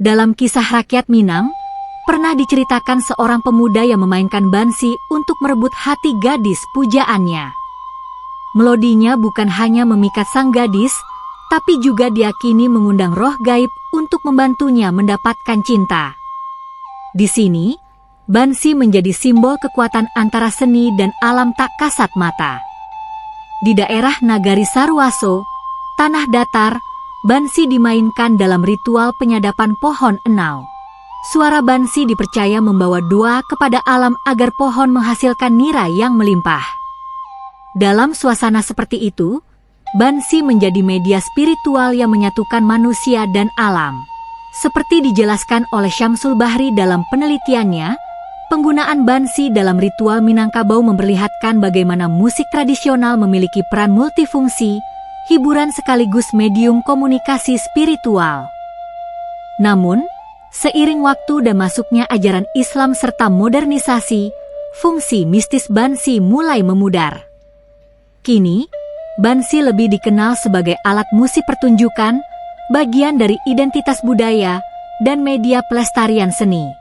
Dalam kisah rakyat Minang, pernah diceritakan seorang pemuda yang memainkan bansi untuk merebut hati gadis pujaannya. Melodinya bukan hanya memikat sang gadis, tapi juga diyakini mengundang roh gaib untuk membantunya mendapatkan cinta. Di sini, bansi menjadi simbol kekuatan antara seni dan alam tak kasat mata. Di daerah Nagari Sarwaso, tanah datar, bansi dimainkan dalam ritual penyadapan pohon enau. Suara bansi dipercaya membawa doa kepada alam agar pohon menghasilkan nira yang melimpah. Dalam suasana seperti itu, bansi menjadi media spiritual yang menyatukan manusia dan alam. Seperti dijelaskan oleh Syamsul Bahri dalam penelitiannya, penggunaan bansi dalam ritual Minangkabau memperlihatkan bagaimana musik tradisional memiliki peran multifungsi, hiburan sekaligus medium komunikasi spiritual. Namun, seiring waktu dan masuknya ajaran Islam serta modernisasi, fungsi mistis bansi mulai memudar. Kini, bansi lebih dikenal sebagai alat musik pertunjukan, bagian dari identitas budaya, dan media pelestarian seni.